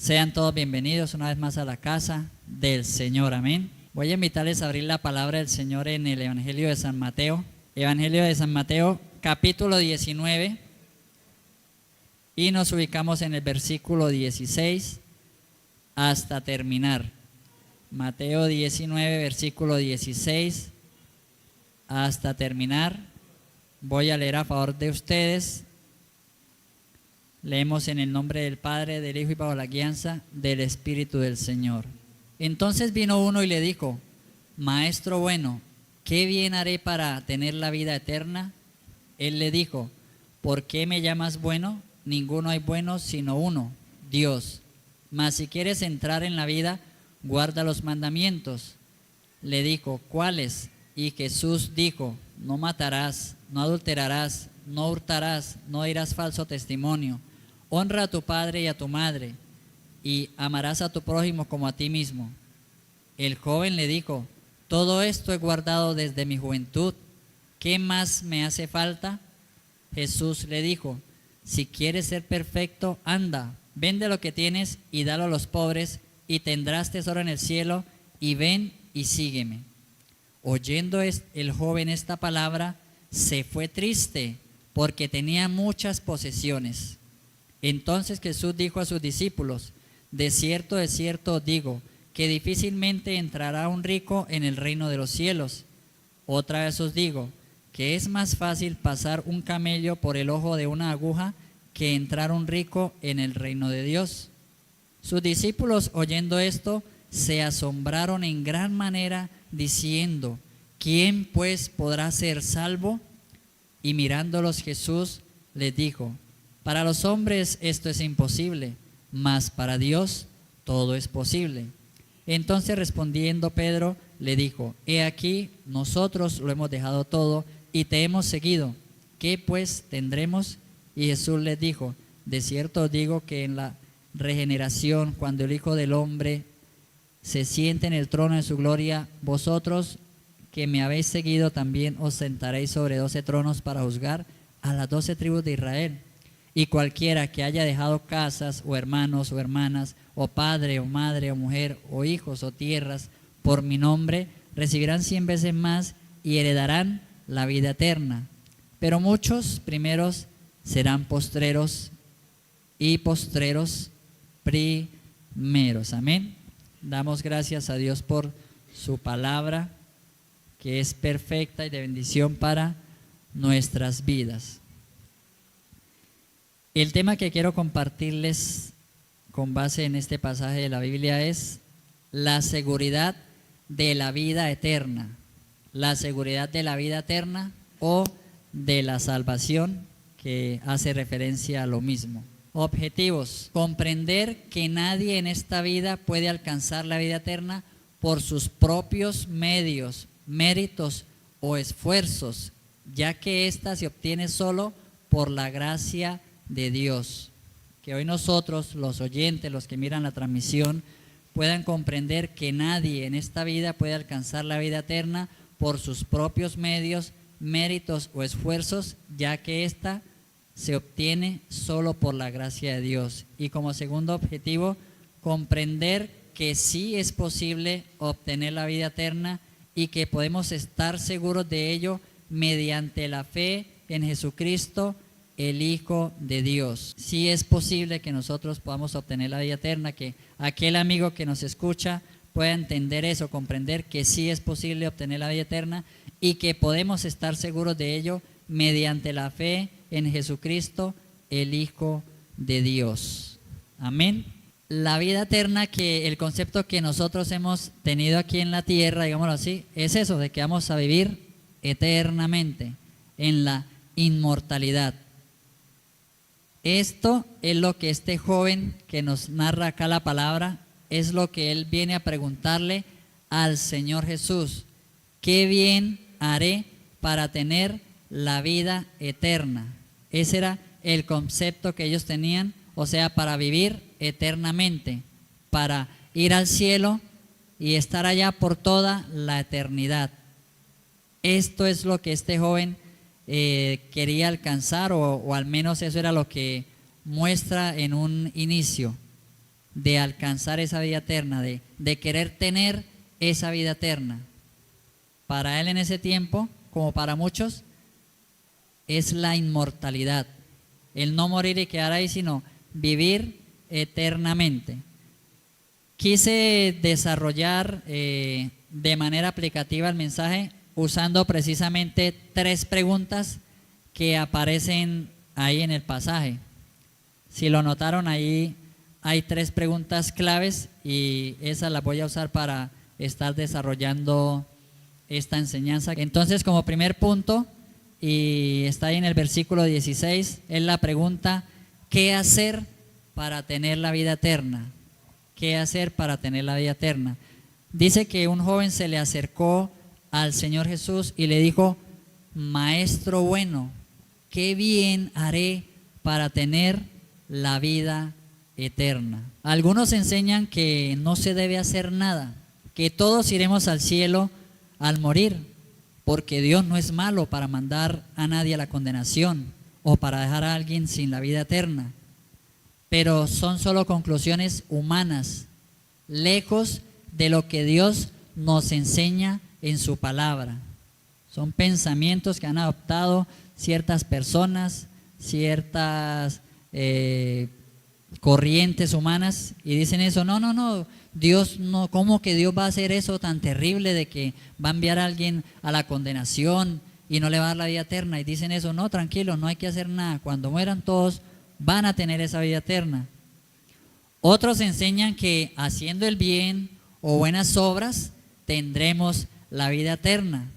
Sean todos bienvenidos una vez más a la casa del Señor, amén. Voy a invitarles a abrir la palabra del Señor en el Evangelio de San Mateo. Evangelio de San Mateo, capítulo 19, y nos ubicamos en el versículo 16 hasta terminar. Mateo 19, versículo 16 hasta terminar. Voy a leer a favor de ustedes. Leemos en el nombre del Padre, del Hijo y bajo la guianza del Espíritu del Señor. Entonces vino uno y le dijo: Maestro bueno, ¿qué bien haré para tener la vida eterna? Él le dijo: ¿por qué me llamas bueno? Ninguno hay bueno sino uno, Dios. Mas si quieres entrar en la vida, guarda los mandamientos. Le dijo: ¿cuáles? Y Jesús dijo: no matarás, no adulterarás, no hurtarás, no dirás falso testimonio. Honra a tu padre y a tu madre, y amarás a tu prójimo como a ti mismo. El joven le dijo: todo esto he guardado desde mi juventud. ¿Qué más me hace falta? Jesús le dijo: si quieres ser perfecto, anda, vende lo que tienes y dalo a los pobres, y tendrás tesoro en el cielo, y ven y sígueme. Oyendo el joven esta palabra, se fue triste, porque tenía muchas posesiones. Entonces Jesús dijo a sus discípulos: de cierto os digo, que difícilmente entrará un rico en el reino de los cielos. Otra vez os digo, que es más fácil pasar un camello por el ojo de una aguja que entrar un rico en el reino de Dios. Sus discípulos, oyendo esto, se asombraron en gran manera, diciendo: ¿quién pues podrá ser salvo? Y mirándolos Jesús les dijo: para los hombres esto es imposible, mas para Dios todo es posible. Entonces respondiendo Pedro le dijo: he aquí, nosotros lo hemos dejado todo y te hemos seguido. ¿Qué pues tendremos? Y Jesús les dijo: de cierto os digo que en la regeneración, cuando el Hijo del Hombre se siente en el trono de su gloria, vosotros que me habéis seguido también os sentaréis sobre 12 tronos para juzgar a las 12 tribus de Israel. Y cualquiera que haya dejado casas o hermanos o hermanas o padre o madre o mujer o hijos o tierras por mi nombre, recibirán 100 veces más y heredarán la vida eterna. Pero muchos primeros serán postreros y postreros primeros. Amén. Damos gracias a Dios por su palabra, que es perfecta y de bendición para nuestras vidas. El tema que quiero compartirles con base en este pasaje de la Biblia es la seguridad de la vida eterna. La seguridad de la vida eterna o de la salvación, que hace referencia a lo mismo. Objetivos: comprender que nadie en esta vida puede alcanzar la vida eterna por sus propios medios, méritos o esfuerzos, ya que ésta se obtiene solo por la gracia de Dios. Que hoy nosotros, los oyentes, los que miran la transmisión, puedan comprender que nadie en esta vida puede alcanzar la vida eterna por sus propios medios, méritos o esfuerzos, ya que ésta se obtiene solo por la gracia de Dios. Y como segundo objetivo, comprender que sí es posible obtener la vida eterna y que podemos estar seguros de ello mediante la fe en Jesucristo, el Hijo de Dios. Sí es posible que nosotros podamos obtener la vida eterna, que aquel amigo que nos escucha pueda entender eso, comprender que sí es posible obtener la vida eterna y que podemos estar seguros de ello mediante la fe en Jesucristo, el Hijo de Dios. Amén. La vida eterna, que el concepto que nosotros hemos tenido aquí en la tierra, digámoslo así, es eso, de que vamos a vivir eternamente en la inmortalidad. Esto es lo que este joven que nos narra acá la palabra, es lo que él viene a preguntarle al Señor Jesús: ¿qué bien haré para tener la vida eterna? Ese era el concepto que ellos tenían, o sea, para vivir eternamente, para ir al cielo y estar allá por toda la eternidad. Esto es lo que este joven quería alcanzar, o al menos eso era lo que muestra en un inicio. de alcanzar esa vida eterna, de querer tener esa vida eterna. Para él en ese tiempo, como para muchos, es la inmortalidad, el no morir y quedar ahí, sino vivir eternamente. Quise desarrollar de manera aplicativa el mensaje usando precisamente 3 preguntas que aparecen ahí en el pasaje. Si lo notaron, ahí hay 3 preguntas claves y esas las voy a usar para estar desarrollando esta enseñanza. Entonces, como primer punto, y está ahí en el versículo 16, es la pregunta: ¿qué hacer para tener la vida eterna? ¿Qué hacer para tener la vida eterna? Dice que un joven se le acercó al Señor Jesús y le dijo: Maestro bueno, ¿qué bien haré para tener la vida eterna? Algunos enseñan que no se debe hacer nada, que todos iremos al cielo al morir, porque Dios no es malo para mandar a nadie a la condenación o para dejar a alguien sin la vida eterna. Pero son solo conclusiones humanas, lejos de lo que Dios nos enseña en su palabra. Son pensamientos que han adoptado ciertas personas, ciertas corrientes humanas, y dicen eso: no, Dios no, ¿cómo que Dios va a hacer eso tan terrible de que va a enviar a alguien a la condenación y no le va a dar la vida eterna? Y dicen eso: no, tranquilo, no hay que hacer nada, cuando mueran todos van a tener esa vida eterna. Otros enseñan que haciendo el bien o buenas obras tendremos la vida eterna.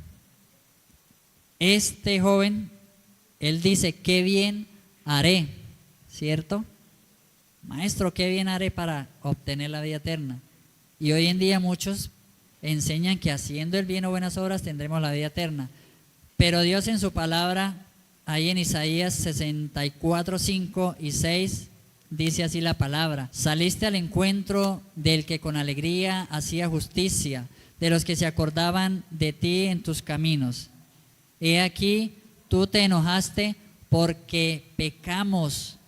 Este joven, él dice: qué bien haré, ¿cierto? Maestro, qué bien haré para obtener la vida eterna. Y hoy en día muchos enseñan que haciendo el bien o buenas obras tendremos la vida eterna. Pero Dios en su palabra, ahí en Isaías 64, 5 y 6, dice así la palabra: saliste al encuentro del que con alegría hacía justicia, de los que se acordaban de ti en tus caminos. He aquí, tú te enojaste porque pecamos.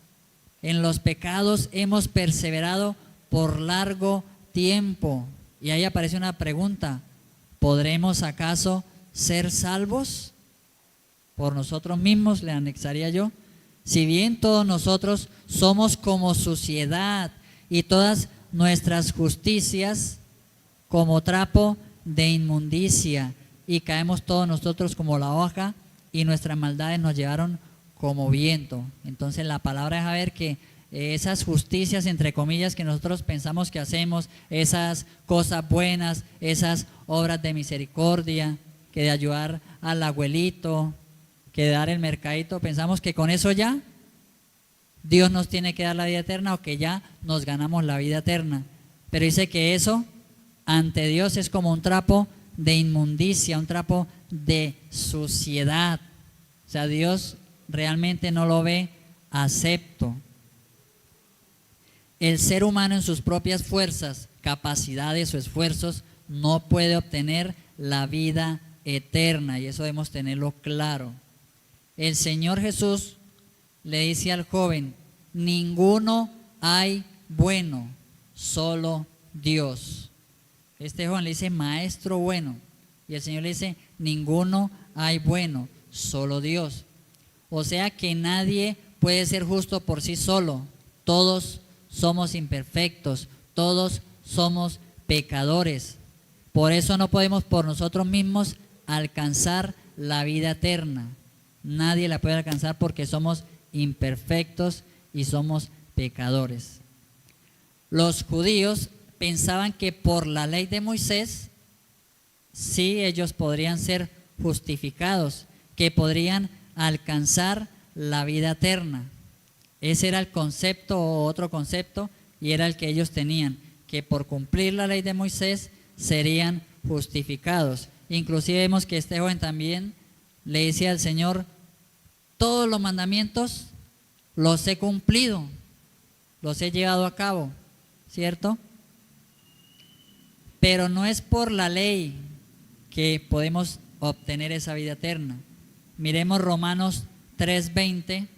En los pecados hemos perseverado por largo tiempo. Y ahí aparece una pregunta: ¿podremos acaso ser salvos por nosotros mismos? Le anexaría yo. Si bien todos nosotros somos como suciedad y todas nuestras justicias como trapo de inmundicia, y caemos todos nosotros como la hoja, y nuestras maldades nos llevaron como viento. Entonces la palabra deja ver que esas justicias, entre comillas, que nosotros pensamos que hacemos, esas cosas buenas, esas obras de misericordia, que de ayudar al abuelito, que de dar el mercadito, pensamos que con eso ya Dios nos tiene que dar la vida eterna, o que ya nos ganamos la vida eterna. Pero dice que eso ante Dios es como un trapo de inmundicia, un trapo de suciedad. O sea, Dios realmente no lo ve acepto. El ser humano en sus propias fuerzas, capacidades o esfuerzos no puede obtener la vida eterna, y eso debemos tenerlo claro. El Señor Jesús le dice al joven: ninguno hay bueno, solo Dios. Este joven le dice: maestro bueno, y el Señor le dice: ninguno hay bueno, solo Dios. O sea que nadie puede ser justo por sí solo. Todos somos imperfectos, todos somos pecadores. Por eso no podemos por nosotros mismos alcanzar la vida eterna. Nadie la puede alcanzar porque somos imperfectos y somos pecadores. Los judíos pensaban que por la ley de Moisés sí ellos podrían ser justificados, que podrían alcanzar la vida eterna. Ese era el concepto, o otro concepto, y era el que ellos tenían, que por cumplir la ley de Moisés serían justificados. Inclusive vemos que este joven también le decía al Señor: todos los mandamientos los he cumplido, los he llevado a cabo, ¿cierto? Pero no es por la ley que podemos obtener esa vida eterna. Miremos Romanos 3:20.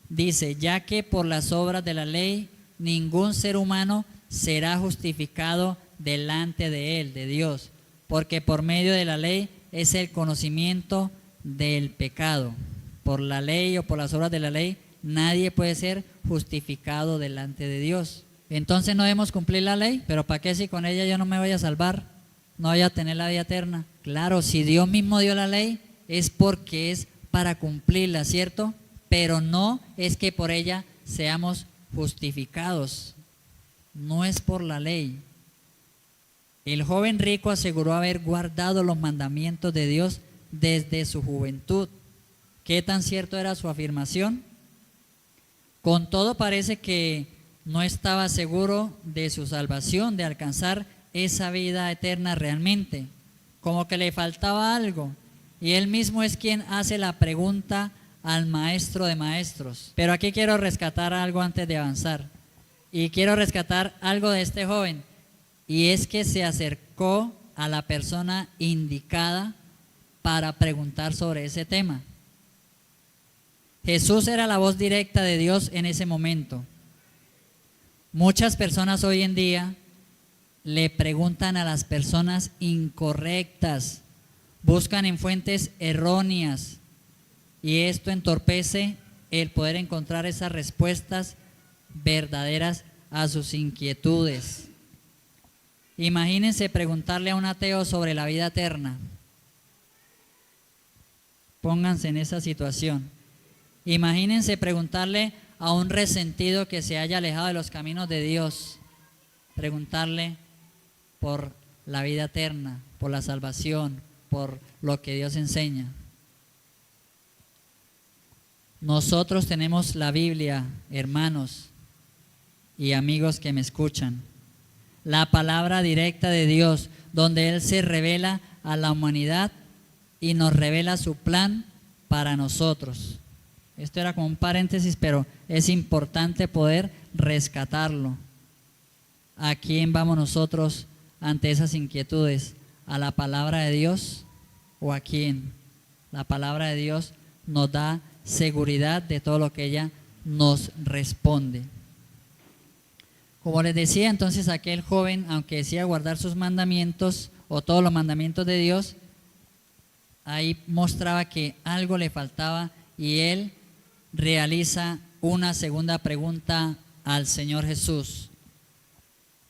Dice: ya que por las obras de la ley ningún ser humano será justificado delante de él, de Dios, porque por medio de la ley es el conocimiento del pecado. Por la ley o por las obras de la ley, nadie puede ser justificado delante de Dios. Entonces no debemos cumplir la ley, pero ¿para qué si con ella yo no me voy a salvar? No voy a tener la vida eterna. Claro, si Dios mismo dio la ley, es porque es para cumplirla, ¿cierto? Pero no es que por ella seamos justificados. No es por la ley. El joven rico aseguró haber guardado los mandamientos de Dios desde su juventud. ¿Qué tan cierto era su afirmación? Con todo parece que no estaba seguro de su salvación, de alcanzar esa vida eterna realmente. Como que le faltaba algo. Y él mismo es quien hace la pregunta al maestro de maestros. Pero aquí quiero rescatar algo antes de avanzar. Y quiero rescatar algo de este joven. Y es que se acercó a la persona indicada para preguntar sobre ese tema. Jesús era la voz directa de Dios en ese momento. Muchas personas hoy en día le preguntan a las personas incorrectas, buscan en fuentes erróneas y esto entorpece el poder encontrar esas respuestas verdaderas a sus inquietudes. Imagínense preguntarle a un ateo sobre la vida eterna. Pónganse en esa situación. Imagínense preguntarle a un resentido que se haya alejado de los caminos de Dios, preguntarle por la vida eterna, por la salvación, por lo que Dios enseña. Nosotros tenemos la Biblia, hermanos y amigos que me escuchan, la palabra directa de Dios, donde Él se revela a la humanidad y nos revela su plan para nosotros. Esto era como un paréntesis, pero es importante poder rescatarlo. ¿A quién vamos nosotros ante esas inquietudes? ¿A la palabra de Dios o a quién? La palabra de Dios nos da seguridad de todo lo que ella nos responde. Como les decía, entonces aquel joven, aunque decía guardar sus mandamientos o todos los mandamientos de Dios, ahí mostraba que algo le faltaba y él realiza una segunda pregunta al Señor Jesús.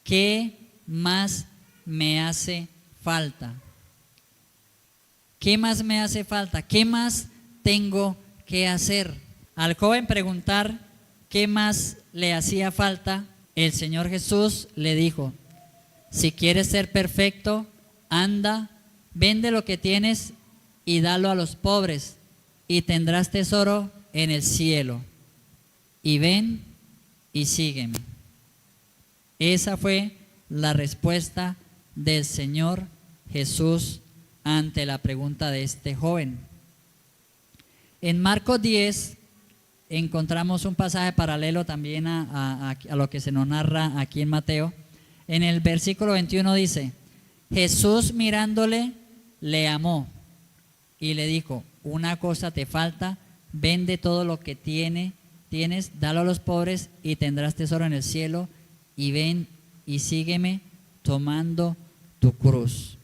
¿Qué más me hace falta? ¿Qué más me hace falta? ¿Qué más tengo que hacer? Al joven preguntar qué más le hacía falta, el Señor Jesús le dijo: si quieres ser perfecto, anda, vende lo que tienes y dalo a los pobres, y tendrás tesoro en el cielo. Y ven y sígueme. Esa fue la respuesta del Señor Jesús ante la pregunta de este joven. En Marcos 10 encontramos un pasaje paralelo también a lo que se nos narra aquí en Mateo. En el versículo 21 dice: Jesús mirándole le amó y le dijo: una cosa te falta, vende todo lo que tienes, dalo a los pobres y tendrás tesoro en el cielo, y ven y sígueme tomando tu cruz.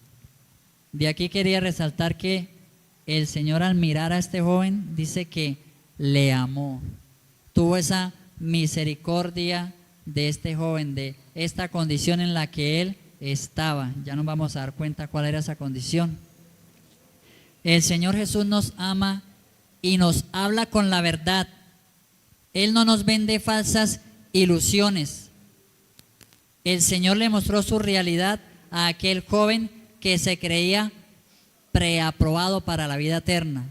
De aquí quería resaltar que el Señor, al mirar a este joven, dice que le amó, tuvo esa misericordia de este joven, de esta condición en la que él estaba. Ya nos vamos a dar cuenta cuál era esa condición. El Señor Jesús nos ama y nos habla con la verdad. Él no nos vende falsas ilusiones. El Señor le mostró su realidad a aquel joven que se creía preaprobado para la vida eterna.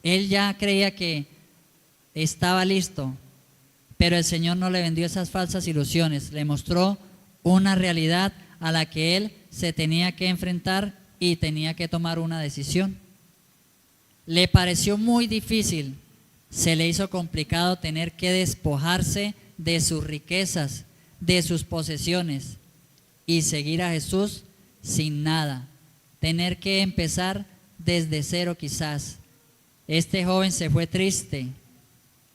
Él ya creía que estaba listo, pero el Señor no le vendió esas falsas ilusiones. Le mostró una realidad a la que él se tenía que enfrentar y tenía que tomar una decisión. Le pareció muy difícil, se le hizo complicado tener que despojarse de sus riquezas, de sus posesiones y seguir a Jesús sin nada, tener que empezar desde cero quizás. Este joven se fue triste,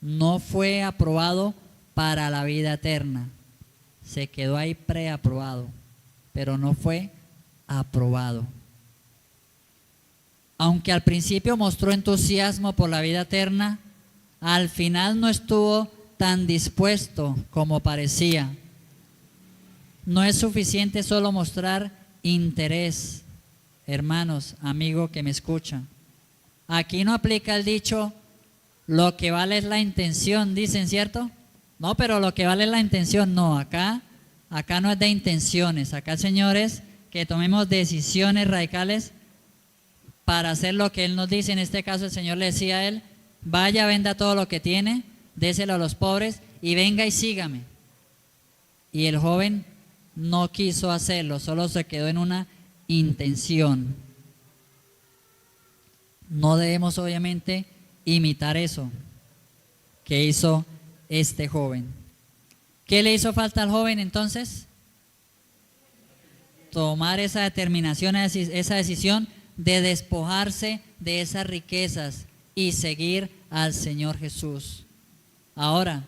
no fue aprobado para la vida eterna. se quedó ahí preaprobado, pero no fue aprobado. Aunque al principio mostró entusiasmo por la vida eterna, al final no estuvo tan dispuesto como parecía. No es suficiente solo mostrar interés, hermanos, amigo que me escucha. Aquí no aplica el dicho, lo que vale es la intención, dicen, ¿cierto? No, pero lo que vale es la intención. No, acá no es de intenciones. Acá, señores, que tomemos decisiones radicales para hacer lo que Él nos dice. En este caso, el Señor le decía a él, vaya, venda todo lo que tiene, déselo a los pobres y venga y sígame. Y el joven no quiso hacerlo, solo se quedó en una intención. No debemos, obviamente, imitar eso que hizo este joven. ¿Qué le hizo falta al joven entonces? Tomar esa determinación, esa decisión de despojarse de esas riquezas y seguir al Señor Jesús. Ahora,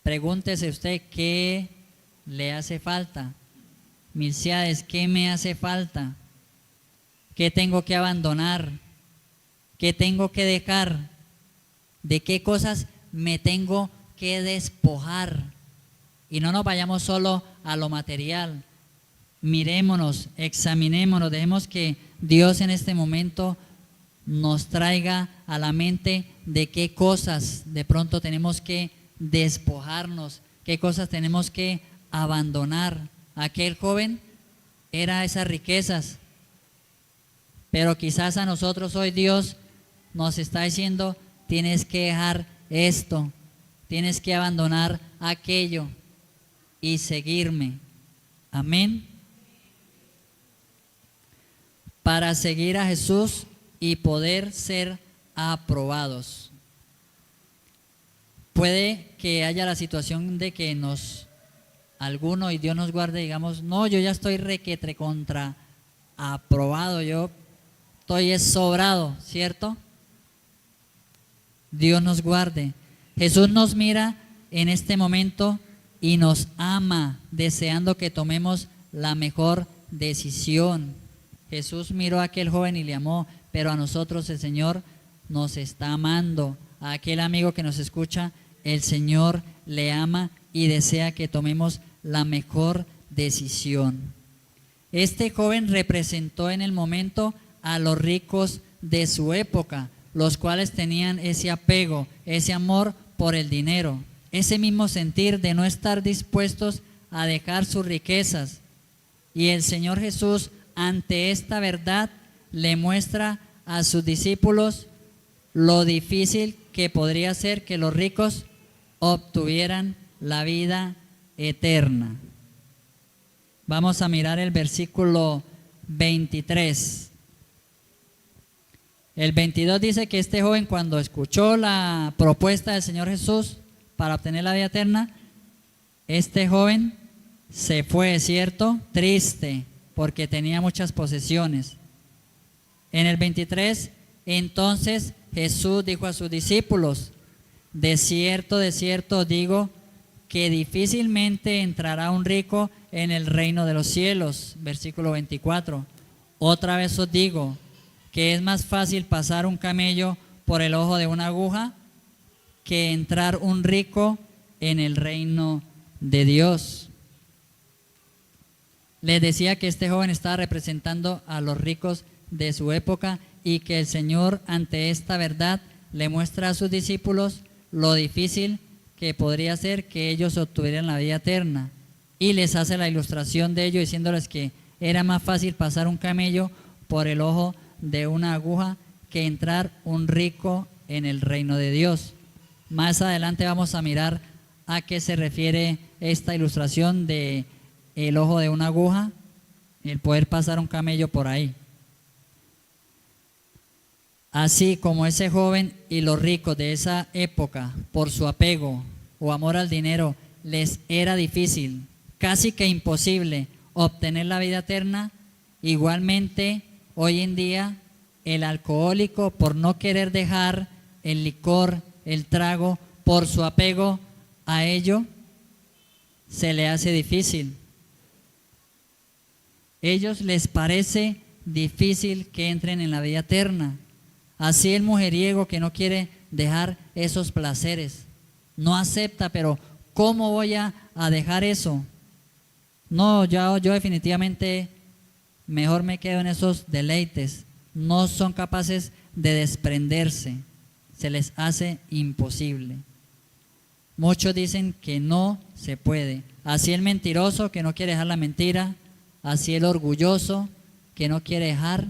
pregúntese usted, ¿qué le hace falta? Milciades, ¿qué me hace falta? ¿Qué tengo que abandonar? ¿Qué tengo que dejar? ¿De qué cosas me tengo que despojar? Y no nos vayamos solo a lo material. Mirémonos, examinémonos, dejemos que Dios en este momento nos traiga a la mente de qué cosas de pronto tenemos que despojarnos, qué cosas tenemos que abandonar. Aquel joven era esas riquezas, pero quizás a nosotros hoy Dios nos está diciendo, tienes que dejar esto, tienes que abandonar aquello y seguirme. Amén. Para seguir a Jesús y poder ser aprobados. Puede que haya la situación de que alguno, y Dios nos guarde, digamos, no, yo ya estoy requetre contra aprobado, yo estoy sobrado, ¿cierto? Dios nos guarde. Jesús nos mira en este momento y nos ama, deseando que tomemos la mejor decisión. Jesús miró a aquel joven y le amó, pero a nosotros el Señor nos está amando. A aquel amigo que nos escucha, el Señor le ama y desea que tomemos la mejor decisión. Este joven representó en el momento a los ricos de su época, los cuales tenían ese apego, ese amor por el dinero, ese mismo sentir de no estar dispuestos a dejar sus riquezas. Y el Señor Jesús, ante esta verdad, le muestra a sus discípulos lo difícil que podría ser que los ricos obtuvieran la vida eterna. Vamos a mirar el versículo 23. El 22 dice que este joven, cuando escuchó la propuesta del Señor Jesús para obtener la vida eterna, este joven se fue, ¿cierto? Triste, porque tenía muchas posesiones. En el 23, entonces Jesús dijo a sus discípulos, de cierto os digo, que difícilmente entrará un rico en el reino de los cielos. Versículo 24. Otra vez os digo, que es más fácil pasar un camello por el ojo de una aguja que entrar un rico en el reino de Dios. Les decía que este joven estaba representando a los ricos de su época y que el Señor, ante esta verdad, le muestra a sus discípulos lo difícil que podría ser que ellos obtuvieran la vida eterna, y les hace la ilustración de ello diciéndoles que era más fácil pasar un camello por el ojo de una aguja que entrar un rico en el reino de Dios. Más adelante vamos a mirar a qué se refiere esta ilustración de el ojo de una aguja, el poder pasar un camello por ahí. Así como ese joven y los ricos de esa época, por su apego o amor al dinero, les era difícil, casi que imposible, obtener la vida eterna, igualmente hoy en día el alcohólico, por no querer dejar el licor, el trago, por su apego a ello, se le hace difícil. Ellos les parece difícil que entren en la vida eterna. Así el mujeriego que no quiere dejar esos placeres, no acepta, pero ¿cómo voy a dejar eso? No, yo definitivamente mejor me quedo en esos deleites. No son capaces de desprenderse, se les hace imposible. Muchos dicen que no se puede. Así el mentiroso que no quiere dejar la mentira, así el orgulloso que no quiere dejar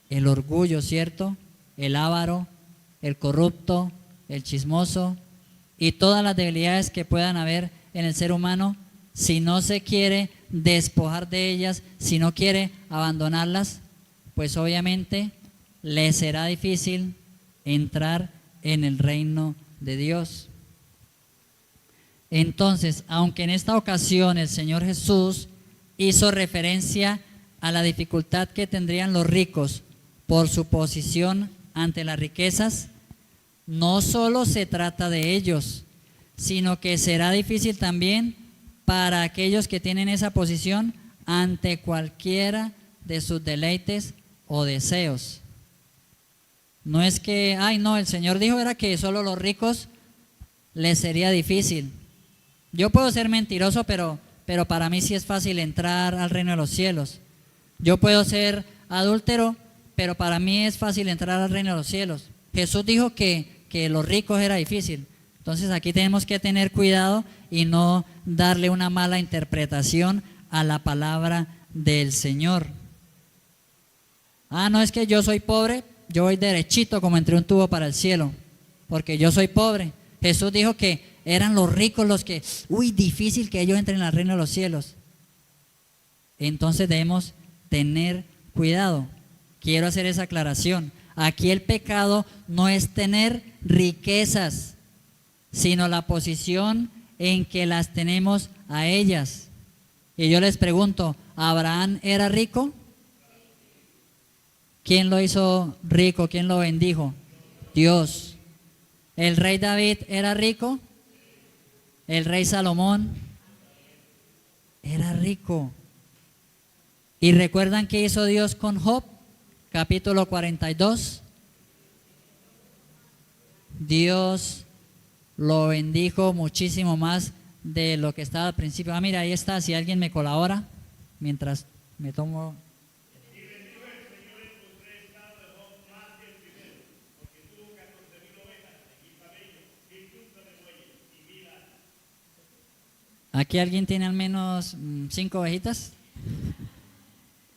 el orgullo, ¿cierto? El avaro, el corrupto, el chismoso y todas las debilidades que puedan haber en el ser humano. Si no se quiere despojar de ellas, si no quiere abandonarlas, pues obviamente le será difícil entrar en el reino de Dios. Entonces, aunque en esta ocasión el Señor Jesús hizo referencia a la dificultad que tendrían los ricos por su posición ante las riquezas, no solo se trata de ellos, sino que será difícil también para aquellos que tienen esa posición ante cualquiera de sus deleites o deseos. No es que, no, el Señor dijo era que solo los ricos les sería difícil. Yo puedo ser mentiroso, pero para mí sí es fácil entrar al reino de los cielos. Yo puedo ser adúltero, pero para mí es fácil entrar al reino de los cielos. Jesús dijo que los ricos era difícil. Entonces aquí tenemos que tener cuidado y no darle una mala interpretación a la palabra del Señor. No es que yo soy pobre, yo voy derechito como entre un tubo para el cielo, porque yo soy pobre. Jesús dijo que eran los ricos los que, difícil que ellos entren al reino de los cielos. Entonces debemos tener cuidado. Quiero hacer esa aclaración. Aquí el pecado no es tener riquezas, sino la posición en que las tenemos a ellas. Y yo les pregunto, ¿Abraham era rico? ¿Quién lo hizo rico? ¿Quién lo bendijo? Dios. ¿El rey David era rico? ¿El rey Salomón? Era rico. ¿Y recuerdan qué hizo Dios con Job? Capítulo 42. Dios lo bendijo muchísimo más de lo que estaba al principio. Mira, ahí está, si alguien me colabora, mientras me tomo. ¿Aquí alguien tiene al menos 5 ovejitas?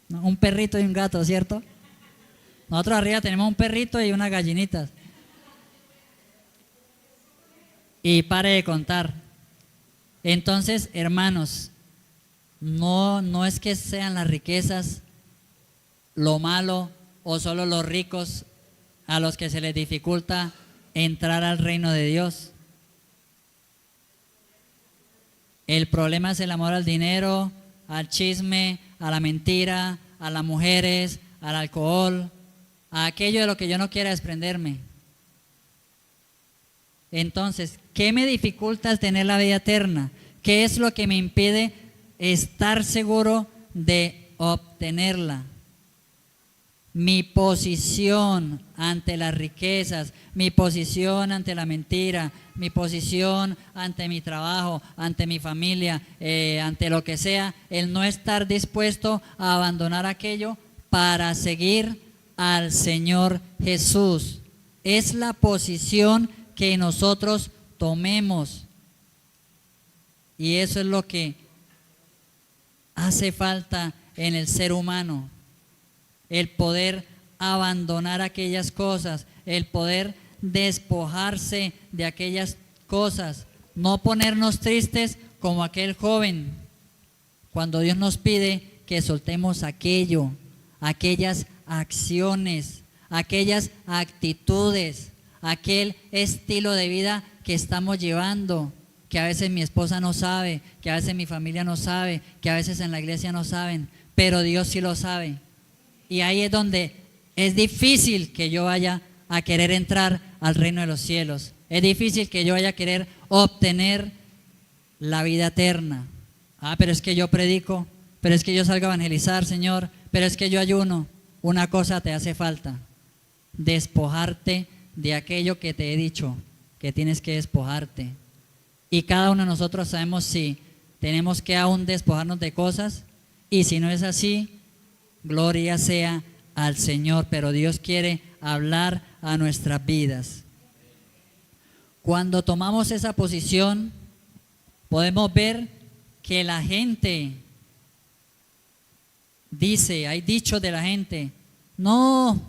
No, un perrito y un gato, ¿cierto? Nosotros arriba tenemos un perrito y unas gallinitas. Y pare de contar. Entonces, hermanos, no es que sean las riquezas lo malo o solo los ricos a los que se les dificulta entrar al reino de Dios. El problema es el amor al dinero, al chisme, a la mentira, a las mujeres, al alcohol, a aquello de lo que yo no quiera desprenderme. Entonces, ¿qué me dificulta tener la vida eterna? ¿Qué es lo que me impide estar seguro de obtenerla? Mi posición ante las riquezas, mi posición ante la mentira, mi posición ante mi trabajo, ante mi familia, ante lo que sea, el no estar dispuesto a abandonar aquello para seguir al Señor Jesús. Es la posición que nosotros tomemos. Y eso es lo que hace falta en el ser humano. El poder abandonar aquellas cosas, el poder despojarse de aquellas cosas, no ponernos tristes como aquel joven, cuando Dios nos pide que soltemos aquello, aquellas acciones, aquellas actitudes, aquel estilo de vida que estamos llevando, que a veces mi esposa no sabe, que a veces mi familia no sabe, que a veces en la iglesia no saben, pero Dios sí lo sabe. Y ahí es donde es difícil que yo vaya a querer entrar al reino de los cielos. Es difícil que yo vaya a querer obtener la vida eterna. Pero es que yo predico, pero es que yo salgo a evangelizar, Señor, pero es que yo ayuno. Una cosa te hace falta: despojarte de aquello que te he dicho, que tienes que despojarte. Y cada uno de nosotros sabemos si tenemos que aún despojarnos de cosas, y si no es así, gloria sea al Señor, pero Dios quiere hablar a nuestras vidas. Cuando tomamos esa posición, podemos ver que la gente dice, hay dichos de la gente: no,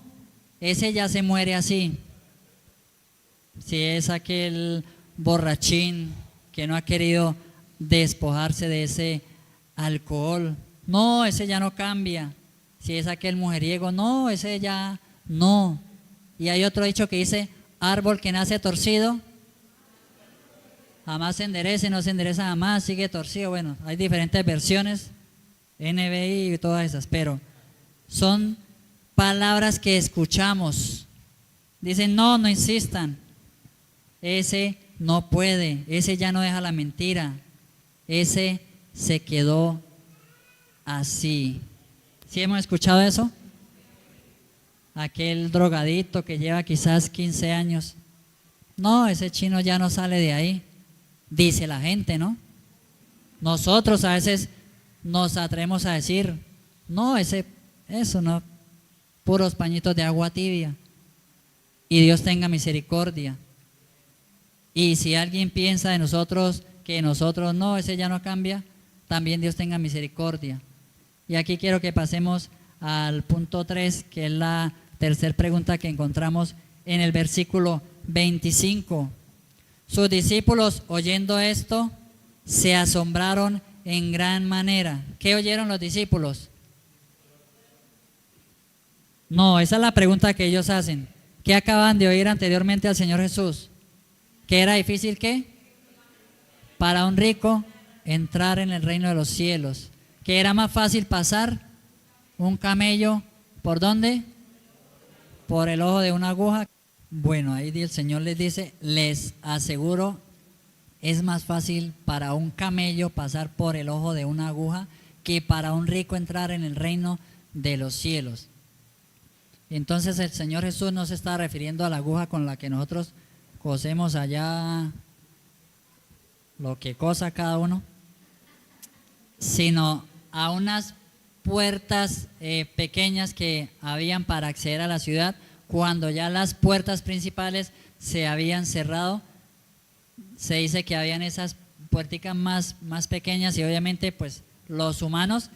ese ya se muere así. Si es aquel borrachín que no ha querido despojarse de ese alcohol, no, ese ya no cambia. Si es aquel mujeriego, no, ese ya no. Y hay otro dicho que dice: árbol que nace torcido jamás se endereza, y no se endereza jamás, sigue torcido. Bueno, hay diferentes versiones, NBI y todas esas, pero son palabras que escuchamos. Dicen: no, no insistan, ese no puede, ese ya no deja la mentira, ese se quedó así. ¿Sí hemos escuchado eso? Aquel drogadito que lleva quizás 15 años, no, ese chino ya no sale de ahí, dice la gente, ¿no? Nosotros a veces nos atrevemos a decir: no, eso no, puros pañitos de agua tibia. Y Dios tenga misericordia. Y si alguien piensa de nosotros que nosotros no, ese ya no cambia, también Dios tenga misericordia. Y aquí quiero que pasemos al punto 3, que es la tercera pregunta que encontramos en el versículo 25. Sus discípulos, oyendo esto, se asombraron en gran manera. ¿Qué oyeron los discípulos? No, esa es la pregunta que ellos hacen. ¿Qué acaban de oír anteriormente al Señor Jesús? ¿Que era difícil qué? Para un rico entrar en el reino de los cielos. ¿Que era más fácil pasar un camello por dónde? Por el ojo de una aguja. Bueno, ahí el Señor les dice: les aseguro, es más fácil para un camello pasar por el ojo de una aguja que para un rico entrar en el reino de los cielos. Entonces el Señor Jesús no se está refiriendo a la aguja con la que nosotros cosemos allá lo que cosa cada uno, sino a unas puertas pequeñas que habían para acceder a la ciudad. Cuando ya las puertas principales se habían cerrado, se dice que habían esas puerticas más pequeñas, y obviamente pues los humanos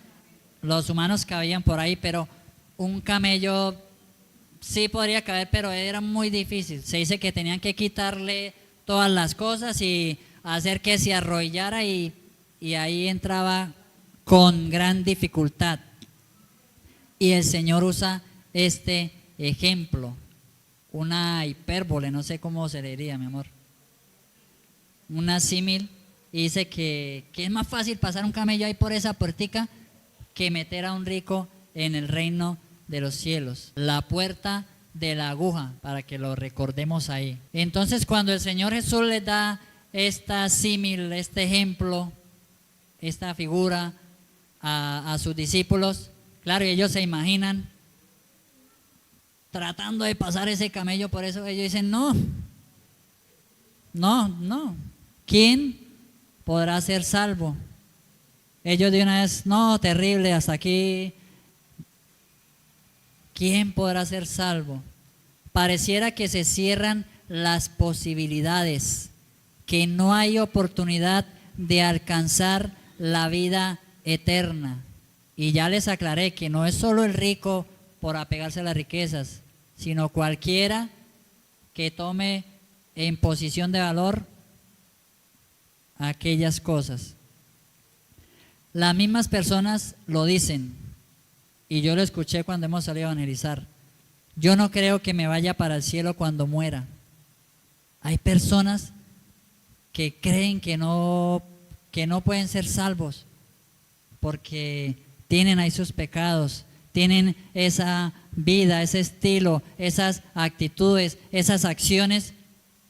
cabían por ahí, pero un camello sí podría caber, pero era muy difícil. Se dice que tenían que quitarle todas las cosas y hacer que se arrodillara, y ahí entraba con gran dificultad. Y el Señor usa este ejemplo, una hipérbole, no sé cómo se le diría, mi amor, una símil, y dice que es más fácil pasar un camello ahí por esa puertica que meter a un rico en el reino de los cielos. La puerta de la aguja, para que lo recordemos ahí. Entonces, cuando el Señor Jesús les da esta símil, este ejemplo, esta figura a sus discípulos, claro, y ellos se imaginan tratando de pasar ese camello. Por eso ellos dicen: no, ¿quién podrá ser salvo? Ellos de una vez: no, terrible, hasta aquí, ¿quién podrá ser salvo? Pareciera que se cierran las posibilidades, que no hay oportunidad de alcanzar la vida eterna. Y ya les aclaré que no es solo el rico por apegarse a las riquezas, sino cualquiera que tome en posición de valor aquellas cosas. Las mismas personas lo dicen, y yo lo escuché cuando hemos salido a evangelizar: yo no creo que me vaya para el cielo cuando muera. Hay personas que creen que no pueden ser salvos porque tienen ahí sus pecados, tienen esa vida, ese estilo, esas actitudes, esas acciones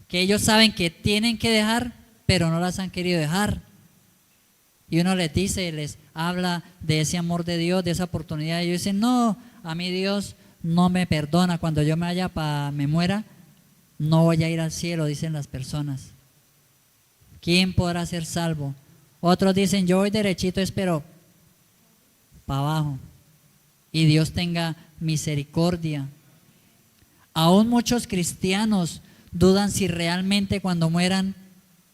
que ellos saben que tienen que dejar, pero no las han querido dejar. Y uno les dice, les habla de ese amor de Dios, de esa oportunidad. Y ellos dicen, no, a mí Dios no me perdona. Cuando yo me muera, no voy a ir al cielo, dicen las personas. ¿Quién podrá ser salvo? Otros dicen, yo voy derechito, espero para abajo. Y Dios tenga misericordia. Aún muchos cristianos dudan si realmente cuando mueran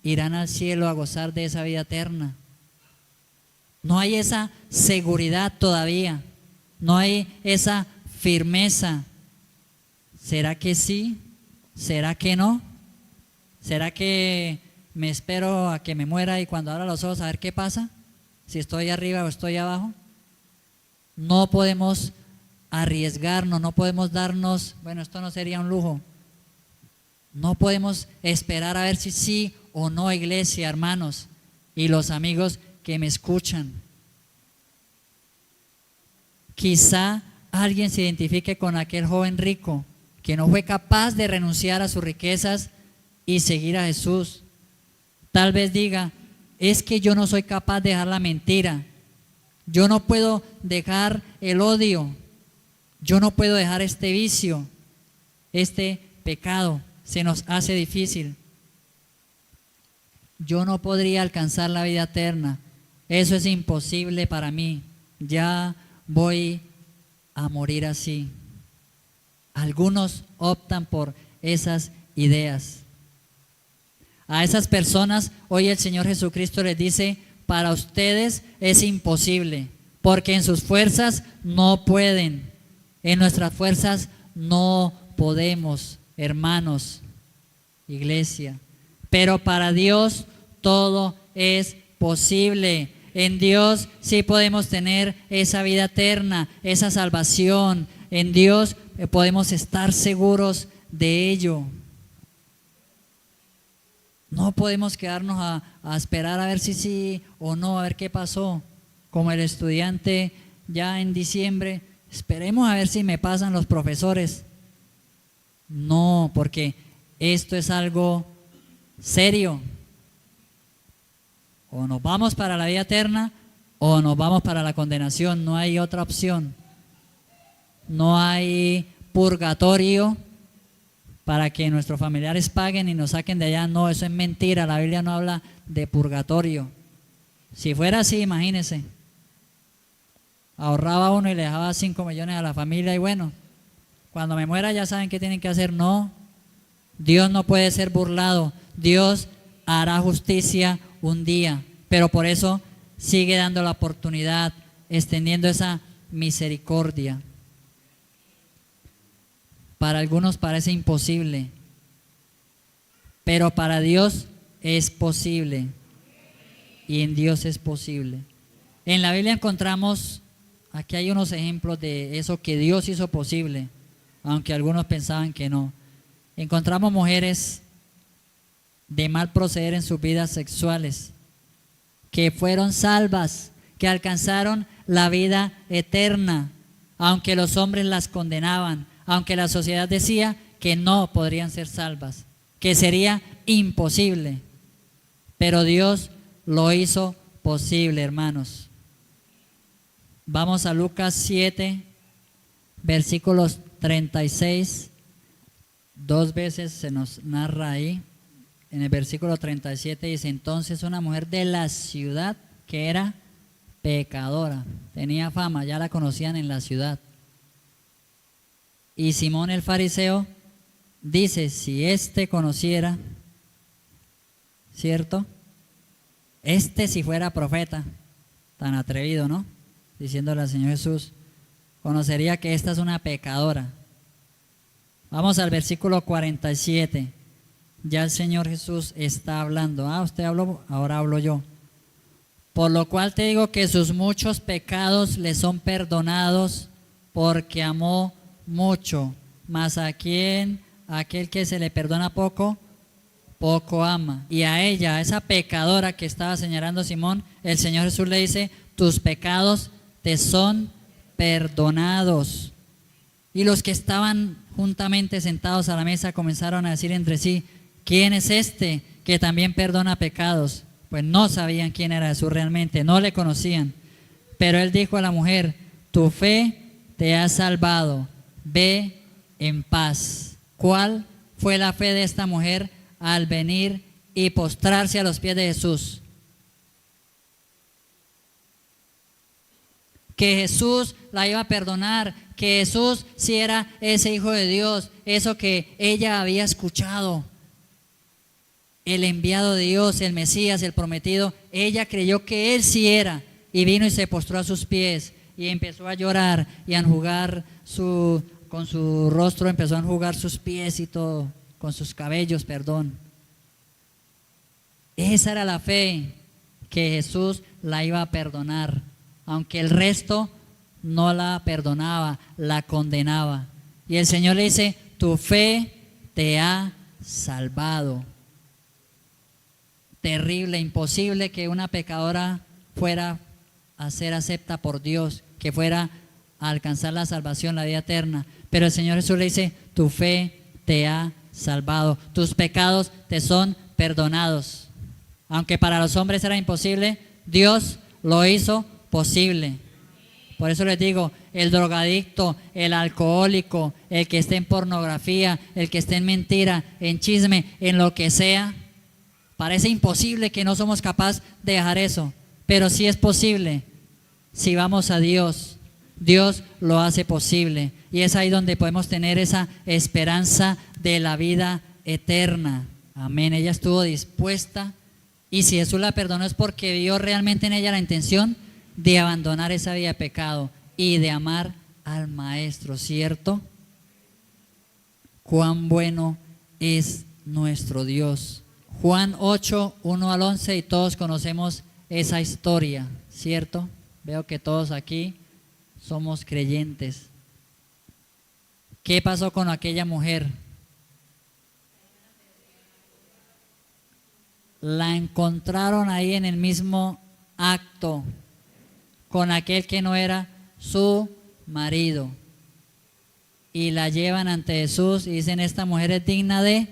irán al cielo a gozar de esa vida eterna. No hay esa seguridad todavía, no hay esa firmeza. ¿Será que sí? ¿Será que no? ¿Será que me espero a que me muera y cuando abra los ojos a ver qué pasa? Si estoy arriba o estoy abajo. No podemos arriesgarnos, no podemos darnos, bueno, esto no sería un lujo. No podemos esperar a ver si sí o no, iglesia, hermanos, y los amigos que me escuchan. Quizá alguien se identifique con aquel joven rico que no fue capaz de renunciar a sus riquezas y seguir a Jesús. Tal vez diga, es que yo no soy capaz de dejar la mentira, yo no puedo dejar el odio, yo no puedo dejar este vicio, este pecado, se nos hace difícil. Yo no podría alcanzar la vida eterna, eso es imposible para mí, ya voy a morir así. Algunos optan por esas ideas. A esas personas hoy el Señor Jesucristo les dice, para ustedes es imposible, porque en sus fuerzas no pueden, en nuestras fuerzas no podemos, hermanos, iglesia. Pero para Dios todo es posible. En Dios sí podemos tener esa vida eterna, esa salvación. En Dios podemos estar seguros de ello. No podemos quedarnos a esperar a ver si sí o no, a ver qué pasó. Como el estudiante ya en diciembre, esperemos a ver si me pasan los profesores. No, porque esto es algo serio. O nos vamos para la vida eterna o nos vamos para la condenación. No hay otra opción. No hay purgatorio para que nuestros familiares paguen y nos saquen de allá. No, eso es mentira. La Biblia no habla de purgatorio. Si fuera así, imagínense. Ahorraba uno y le dejaba 5 millones a la familia y bueno, cuando me muera ya saben qué tienen que hacer. No, Dios no puede ser burlado. Dios hará justicia un día, pero por eso sigue dando la oportunidad, extendiendo esa misericordia. Para algunos parece imposible, pero para Dios es posible. Y en Dios es posible. En la Biblia encontramos, aquí hay unos ejemplos de eso que Dios hizo posible, aunque algunos pensaban que no. Encontramos mujeres de mal proceder en sus vidas sexuales, que fueron salvas, que alcanzaron la vida eterna, aunque los hombres las condenaban, aunque la sociedad decía que no podrían ser salvas, que sería imposible, pero Dios lo hizo posible, hermanos. Vamos a Lucas 7, versículos 36, 2 veces se nos narra ahí. En el versículo 37 dice, entonces una mujer de la ciudad que era pecadora, tenía fama, ya la conocían en la ciudad. Y Simón el fariseo dice, si éste conociera, ¿cierto? Si fuera profeta, tan atrevido, ¿no? Diciéndole al Señor Jesús, conocería que esta es una pecadora. Vamos al versículo 47. Ya el Señor Jesús está hablando. Usted habló, ahora hablo yo. Por lo cual te digo que sus muchos pecados le son perdonados, porque amó mucho. Mas aquel que se le perdona poco, poco ama. Y a ella, a esa pecadora que estaba señalando Simón, el Señor Jesús le dice, tus pecados te son perdonados. Y los que estaban juntamente sentados a la mesa comenzaron a decir entre sí, ¿quién es este que también perdona pecados? pues no sabían quién era Jesús realmente, no le conocían. Pero él dijo a la mujer: tu fe te ha salvado, ve en paz. ¿Cuál fue la fe de esta mujer al venir y postrarse a los pies de Jesús? Que Jesús la iba a perdonar, que Jesús sí era ese Hijo de Dios, eso que ella había escuchado, el enviado de Dios, el Mesías, el prometido. Ella creyó que Él sí era y vino y se postró a sus pies y empezó a llorar y a enjugar con su rostro, empezó a enjugar sus pies y todo, con sus cabellos, perdón. Esa era la fe, que Jesús la iba a perdonar, aunque el resto no la perdonaba, la condenaba. Y el Señor le dice: tu fe te ha salvado. Terrible, imposible que una pecadora fuera a ser acepta por Dios, que fuera a alcanzar la salvación, la vida eterna. Pero el Señor Jesús le dice: tu fe te ha salvado, tus pecados te son perdonados. Aunque para los hombres era imposible, Dios lo hizo posible. Por eso les digo, el drogadicto, el alcohólico, el que esté en pornografía, el que esté en mentira, en chisme, en lo que sea, parece imposible, que no somos capaces de dejar eso, pero sí es posible. Si vamos a Dios, Dios lo hace posible, y es ahí donde podemos tener esa esperanza de la vida eterna. Amén. Ella estuvo dispuesta, y si Jesús la perdonó es porque vio realmente en ella la intención de abandonar esa vida de pecado y de amar al Maestro, ¿cierto? Cuán bueno es nuestro Dios. Juan 8, 1 al 11, y todos conocemos esa historia, ¿cierto? Veo que todos aquí somos creyentes. ¿Qué pasó con aquella mujer? La encontraron ahí en el mismo acto con aquel que no era su marido, y la llevan ante Jesús y dicen: esta mujer es digna de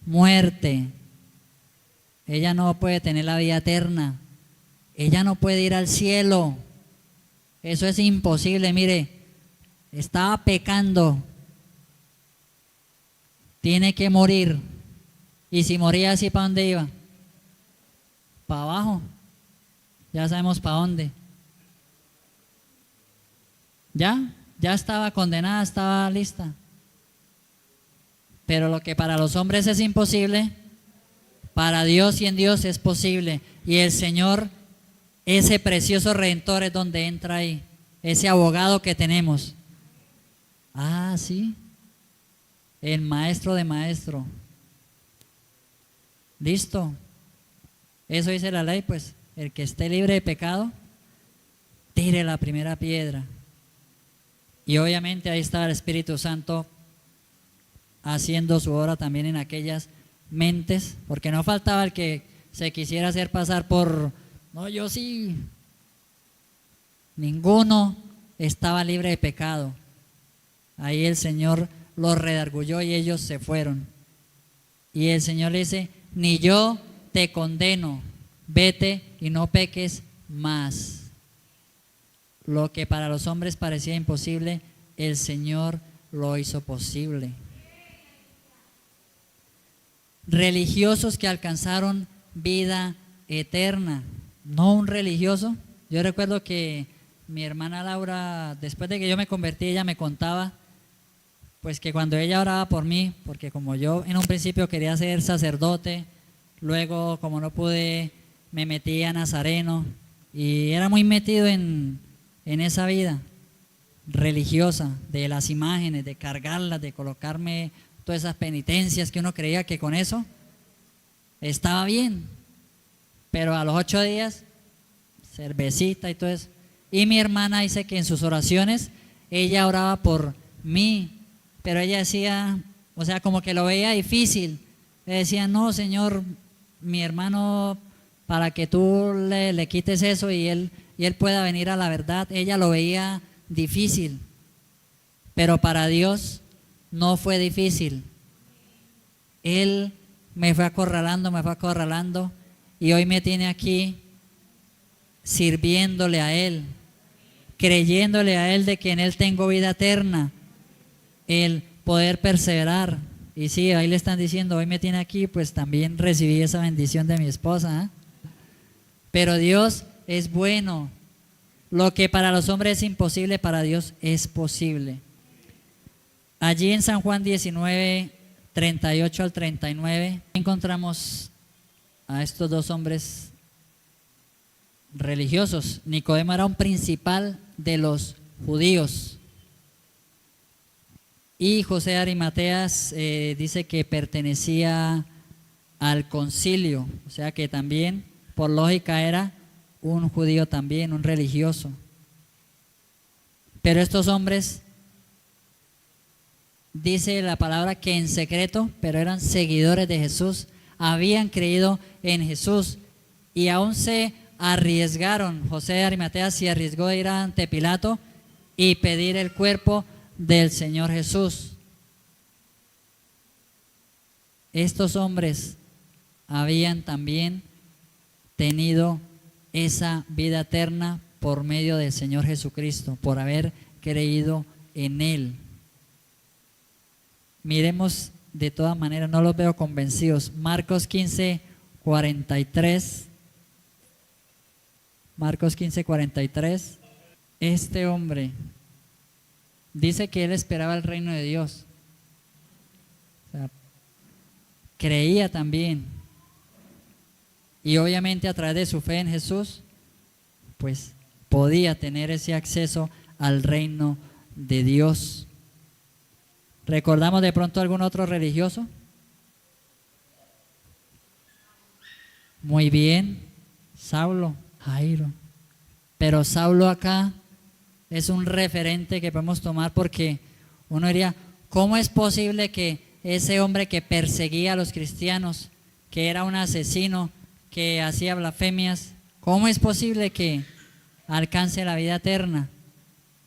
muerte, ella no puede tener la vida eterna, ella no puede ir al cielo, eso es imposible. Mire, estaba pecando, tiene que morir. Y si moría así, ¿para dónde iba? Para abajo, ya sabemos para dónde. Ya estaba condenada, estaba lista. Pero lo que para los hombres es imposible, para Dios y en Dios es posible. Y el Señor, ese precioso Redentor, es donde entra ahí, ese abogado que tenemos. Ah, sí, el Maestro de maestro. Listo. Eso dice la ley, pues: el que esté libre de pecado, tire la primera piedra. Y obviamente ahí estaba el Espíritu Santo haciendo su obra también en aquellas mentes, porque no faltaba el que se quisiera hacer pasar por: no, yo sí. Ninguno estaba libre de pecado. Ahí el Señor los redarguyó y ellos se fueron. Y el Señor le dice: ni yo te condeno, vete y no peques más. Lo que para los hombres parecía imposible, el Señor lo hizo posible. Religiosos que alcanzaron vida eterna, no un religioso. Yo recuerdo que mi hermana Laura, después de que yo me convertí, ella me contaba pues que cuando ella oraba por mí, porque como yo en un principio quería ser sacerdote, luego como no pude, me metí a nazareno y era muy metido en esa vida religiosa, de las imágenes, de cargarlas, de colocarme todas esas penitencias que uno creía que con eso estaba bien. Pero a los 8 días, cervecita y todo eso. Y mi hermana dice que en sus oraciones ella oraba por mí, pero ella decía, o sea, como que lo veía difícil. Le decía: no, Señor, mi hermano, para que tú le quites eso y él pueda venir a la verdad. Ella lo veía difícil, pero para Dios no fue difícil. Él me fue acorralando, y hoy me tiene aquí sirviéndole a Él, creyéndole a Él de que en Él tengo vida eterna, el poder perseverar. Y sí, ahí le están diciendo, hoy me tiene aquí, pues también recibí esa bendición de mi esposa, ¿eh? Pero Dios es bueno. Lo que para los hombres es imposible, para Dios es posible. Allí en San Juan 19, 38 al 39, encontramos a estos dos hombres religiosos. Nicodemo era un principal de los judíos. Y José de Arimateas dice que pertenecía al concilio, o sea que también, por lógica, era un judío también, un religioso. Pero estos hombres, dice la palabra que en secreto, pero eran seguidores de Jesús, habían creído en Jesús y aún se arriesgaron. José de Arimatea se arriesgó a ir ante Pilato y pedir el cuerpo del Señor Jesús. Estos hombres habían también tenido esa vida eterna por medio del Señor Jesucristo, por haber creído en Él. Miremos de todas maneras, no los veo convencidos. Marcos 15, 43. Marcos 15, 43. Este hombre dice que él esperaba el reino de Dios. O sea, creía también. Y obviamente a través de su fe en Jesús, pues podía tener ese acceso al reino de Dios. ¿Recordamos de pronto algún otro religioso? Muy bien, Saulo, Jairo. Pero Saulo acá es un referente que podemos tomar, porque uno diría, ¿cómo es posible que ese hombre que perseguía a los cristianos, que era un asesino, que hacía blasfemias, cómo es posible que alcance la vida eterna?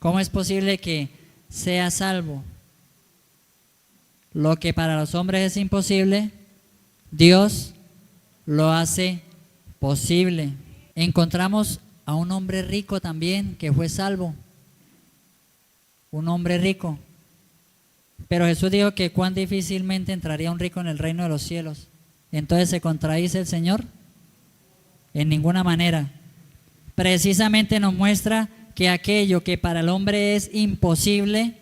¿Cómo es posible que sea salvo? Lo que para los hombres es imposible, Dios lo hace posible. Encontramos a un hombre rico también que fue salvo. Un hombre rico. Pero Jesús dijo que cuán difícilmente entraría un rico en el reino de los cielos. Entonces, ¿se contradice el Señor? En ninguna manera. Precisamente nos muestra que aquello que para el hombre es imposible,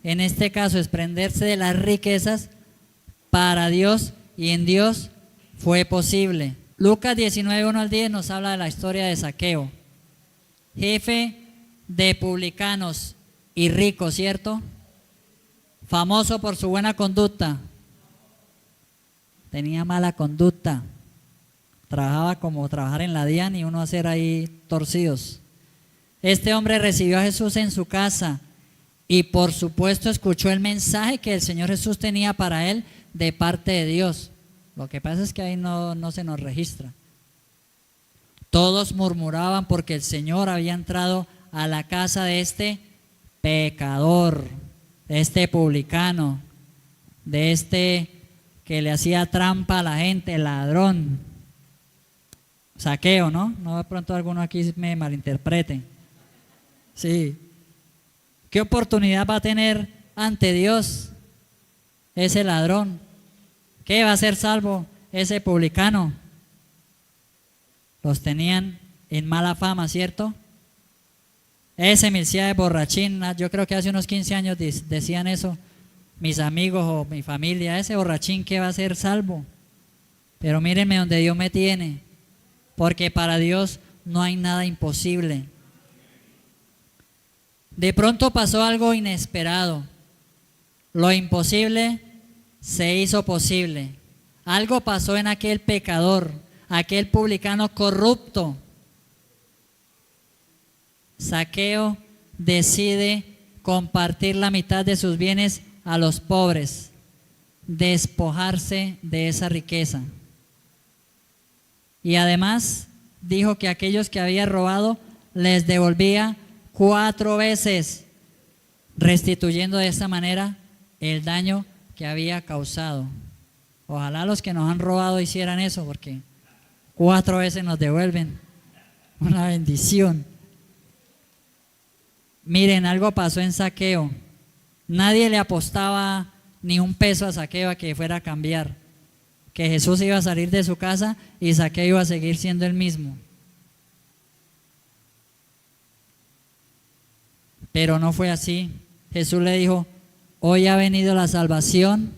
en este caso desprenderse de las riquezas, para Dios y en Dios fue posible. Lucas 19, 1 al 10 nos habla de la historia de Zaqueo, jefe de publicanos y rico, ¿cierto? Famoso por su buena conducta. Tenía mala conducta. Trabajaba como trabajar en la DIAN y uno hacer ahí torcidos. Este hombre recibió a Jesús en su casa y por supuesto escuchó el mensaje que el Señor Jesús tenía para él de parte de Dios. Lo que pasa es que ahí no se nos registra. Todos murmuraban porque el Señor había entrado a la casa de este pecador, de este publicano, de este que le hacía trampa a la gente, ladrón. Zaqueo, ¿no? No de pronto alguno aquí me malinterprete. Sí. ¿Qué oportunidad va a tener ante Dios ese ladrón? ¿Qué va a ser salvo ese publicano? Los tenían en mala fama, ¿cierto? Ese milcia de borrachín, yo creo que hace unos 15 años decían eso mis amigos o mi familia, ese borrachín que va a ser salvo. Pero mírenme donde Dios me tiene, porque para Dios no hay nada imposible. De pronto pasó algo inesperado. Lo imposible se hizo posible. Algo pasó en aquel pecador, aquel publicano corrupto. Zaqueo decide compartir la mitad de sus bienes a los pobres, despojarse de esa riqueza. Y además dijo que aquellos que había robado les devolvía 4 veces, restituyendo de esta manera el daño que había causado. Ojalá los que nos han robado hicieran eso, porque 4 veces nos devuelven. Una bendición. Miren, algo pasó en Zaqueo. Nadie le apostaba ni un peso a Zaqueo a que fuera a cambiar, que Jesús iba a salir de su casa y Zaqueo iba a seguir siendo el mismo. Pero no fue así. Jesús le dijo: hoy ha venido la salvación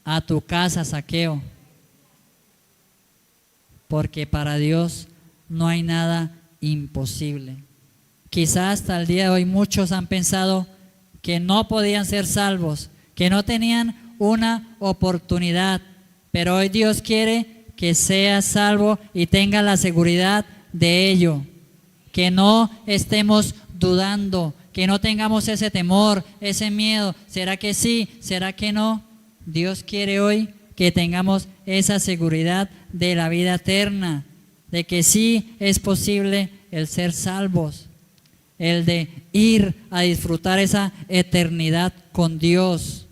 a tu casa, Zaqueo, porque para Dios no hay nada imposible. Quizás hasta el día de hoy muchos han pensado que no podían ser salvos, que no tenían una oportunidad, pero hoy Dios quiere que seas salvo y tengas la seguridad de ello, que no estemos dudando, que no tengamos ese temor, ese miedo. ¿Será que sí? ¿Será que no? Dios quiere hoy que tengamos esa seguridad de la vida eterna, de que sí es posible el ser salvos, el de ir a disfrutar esa eternidad con Dios.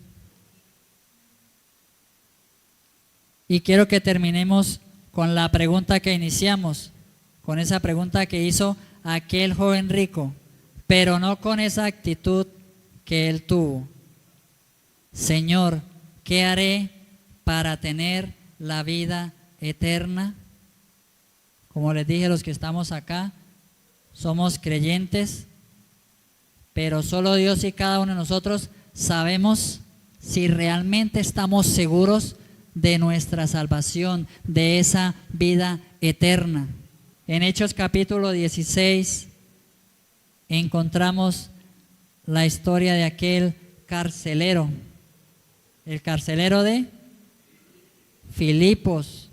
Y quiero que terminemos con la pregunta que iniciamos, con esa pregunta que hizo aquel joven rico, pero no con esa actitud que él tuvo. Señor, ¿qué haré para tener la vida eterna? Como les dije, los que estamos acá somos creyentes, pero solo Dios y cada uno de nosotros sabemos si realmente estamos seguros de nuestra salvación, de esa vida eterna. En Hechos capítulo 16 encontramos la historia de aquel carcelero, el carcelero de Filipos,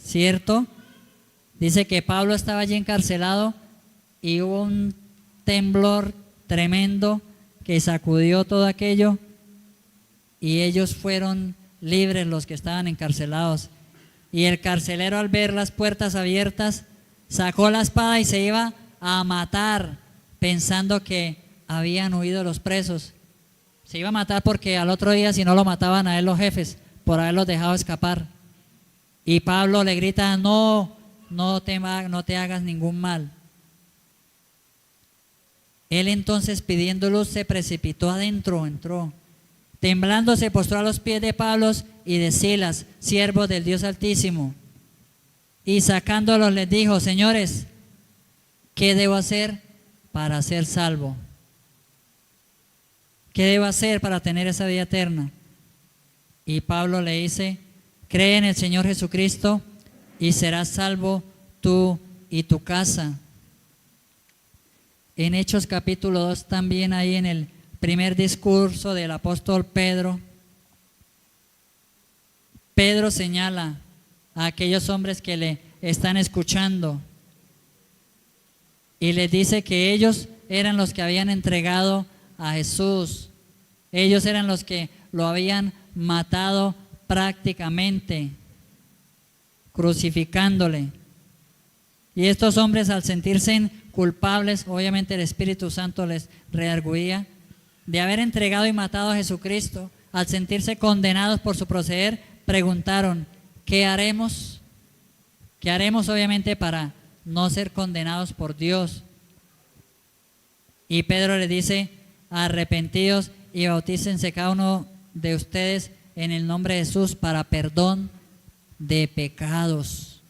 ¿cierto? Dice que Pablo estaba allí encarcelado y hubo un temblor tremendo que sacudió todo aquello y ellos fueron libres, los que estaban encarcelados. Y el carcelero, al ver las puertas abiertas, sacó la espada y se iba a matar, pensando que habían huido los presos. Se iba a matar porque al otro día, si no lo mataban a él los jefes, por haberlos dejado escapar. Y Pablo le grita: no te hagas ningún mal. Él entonces, pidiendo luz, se precipitó adentro, entró. Temblando se postró a los pies de Pablo y de Silas, siervos del Dios Altísimo. Y sacándolos les dijo: señores, ¿qué debo hacer para ser salvo? ¿Qué debo hacer para tener esa vida eterna? Y Pablo le dice: cree en el Señor Jesucristo y serás salvo tú y tu casa. En Hechos capítulo 2, también ahí en el primer discurso del apóstol Pedro, Pedro señala a aquellos hombres que le están escuchando y les dice que ellos eran los que habían entregado a Jesús, ellos eran los que lo habían matado prácticamente, crucificándole. Y estos hombres, al sentirse culpables, obviamente el Espíritu Santo les redarguía de haber entregado y matado a Jesucristo. Al sentirse condenados por su proceder, preguntaron: ¿qué haremos? ¿Qué haremos, obviamente, para no ser condenados por Dios? Y Pedro le dice: arrepentidos y bautícense cada uno de ustedes en el nombre de Jesús para perdón de pecados.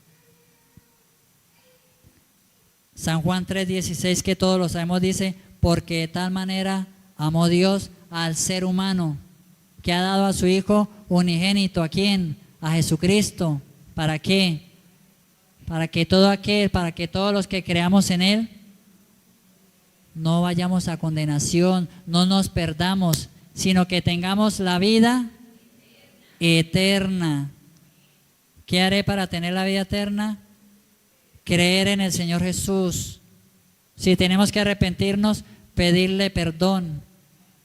San Juan 3:16, que todos lo sabemos, dice: porque de tal manera amó Dios al ser humano, que ha dado a su Hijo unigénito. ¿A quién? A Jesucristo. ¿Para qué? Para que todos los que creamos en Él no vayamos a condenación, no nos perdamos, sino que tengamos la vida eterna. ¿Qué haré para tener la vida eterna? Creer en el Señor Jesús. Si tenemos que arrepentirnos, pedirle perdón.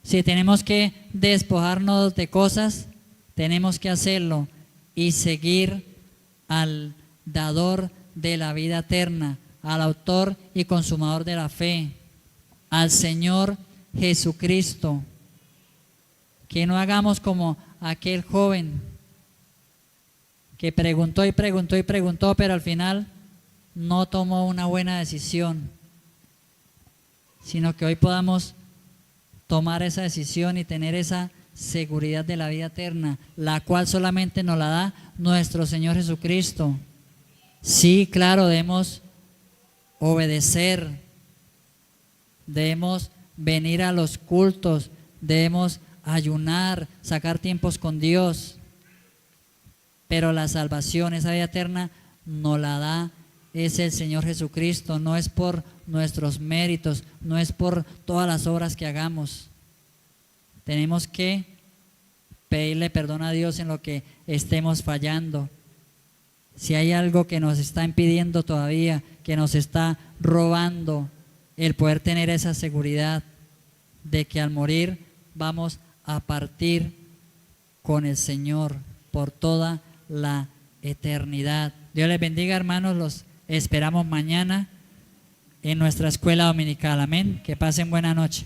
Si tenemos que despojarnos de cosas, tenemos que hacerlo y seguir al dador de la vida eterna, al autor y consumador de la fe, al Señor Jesucristo. Que no hagamos como aquel joven que preguntó y preguntó y preguntó, pero al final no tomó una buena decisión, sino que hoy podamos tomar esa decisión y tener esa seguridad de la vida eterna, la cual solamente nos la da nuestro Señor Jesucristo. Sí, claro, debemos obedecer, debemos venir a los cultos, debemos ayunar, sacar tiempos con Dios, pero la salvación, esa vida eterna, nos la da es el Señor Jesucristo, no es por nuestros méritos, no es por todas las obras que hagamos. Tenemos que pedirle perdón a Dios en lo que estemos fallando. Si hay algo que nos está impidiendo todavía, que nos está robando el poder tener esa seguridad de que al morir vamos a partir con el Señor por toda la eternidad. Dios les bendiga, hermanos, los esperamos mañana en nuestra escuela dominical. Amén. Que pasen buena noche.